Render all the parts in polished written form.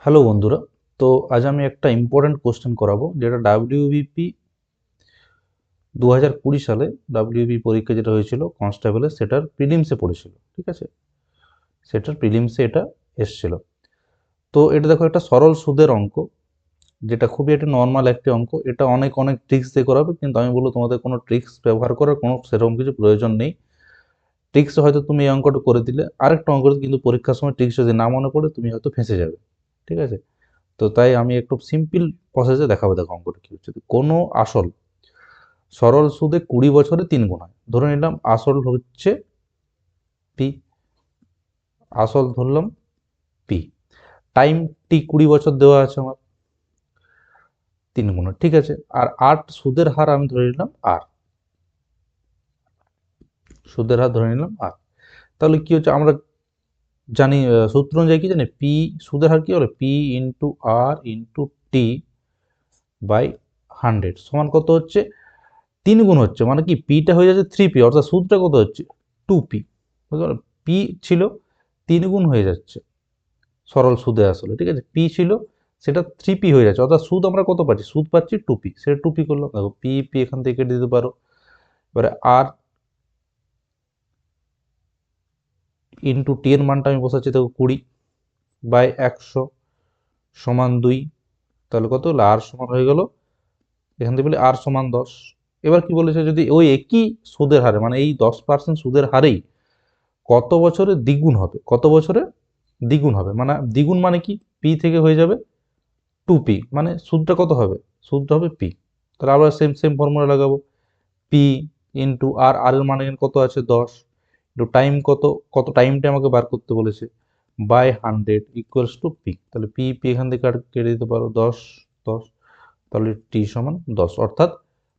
Hello বন্ধুরা। তো আজ আমি একটা ইম্পর্ট্যান্ট কোশ্চেন করাবো, যেটা ডাব্লিউবিপি 2020 সালে ডাব্লিউবি পরীক্ষা যেটা হয়েছিল কনস্টেবলের, সেটার প্রিলিমসে পড়েছিল। ঠিক আছে, সেটার প্রিলিমসে এটা এসছিল। তো এটা দেখো, একটা সরল সুদের অঙ্ক, যেটা খুবই একটা নর্মাল একটি অঙ্ক। এটা অনেক অনেক ট্রিক্স দিয়ে করাবে, কিন্তু আমি বলবো তোমাদের কোনো ট্রিক্স ব্যবহার করার কোনো সেরকম কিছু প্রয়োজন নেই। ট্রিক্স হয়তো তুমি এই অঙ্কটা করে দিলে, আরেকটা অঙ্ক কিন্তু পরীক্ষার সময় ট্রিক্স যদি না মনে পড়ে তুমি হয়তো ফেঁসে যাবে। ঠিক আছে, তো তাই আমি একটু সিম্পল প্রসেসে দেখাবো। দেখো অঙ্কটা কি হচ্ছে। কোনো আসল সরল সুদে 20 বছরে 3 গুণ হয়। ধরে নিলাম আসল হচ্ছে পি, আসল ধরলাম পি, টাইম টি 20 বছর দেওয়া আছে আমার 3 গুণ। ঠিক আছে, আর 8 সুদের হার আমি ধরে নিলাম আর, সুদের হার ধরে নিলাম আর। তাহলে কি হচ্ছে, আমরা জানি সূত্র অনুযায়ী কি জানি, পি সুদের হার কি হলো, P into R into T by 100 সমান কত হচ্ছে, 3 গুণ হচ্ছে, মানে কি পিটা হয়ে যাচ্ছে 3p, অর্থাৎ সুদটা কত হচ্ছে 2p। পি ছিল 3 গুণ হয়ে যাচ্ছে সরল সুদে আসলে। ঠিক আছে, পি ছিল সেটা 3p হয়ে যাচ্ছে, অর্থাৎ সুদ আমরা কত পাচ্ছি, সুদ পাচ্ছি 2p, সেটা 2p করলাম। দেখো পি পি এখান থেকে কেটে দিতে পারো। এবারে আর ইন্টু টি এর মানটা আমি বসাচ্ছি, দেখো 20 বাই 100 সমান 2। তাহলে কত হলো, আর সমান হয়ে গেল, এখান থেকে বলি আর সমান 10। এবার কি বলেছে, যদি ওই একই সুদের হারে, মানে এই 10% সুদের হারেই কত বছরে দ্বিগুণ হবে, কত বছরে দ্বিগুণ হবে, মানে দ্বিগুণ মানে কি, পি থেকে হয়ে যাবে 2p, মানে সুদটা কত হবে, সুদটা হবে পি। তাহলে আমরা সেম সেম ফর্মুলা লাগাবো, পি ইন্টু আর, আর এর মানে কত আছে 10, ইন্টু টাইম কত, কত টাইমটা আমাকে বার করতে বলেছে, বাই 100 ইকুয়ালস টু পি। তাহলে পি পি এখান থেকে কেটে দিতে পারো, 10 10, তাহলে টি সমান 10, অর্থাৎ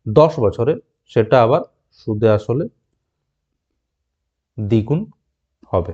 10 বছরে সেটা আবার সুদে আসলে দ্বিগুণ হবে।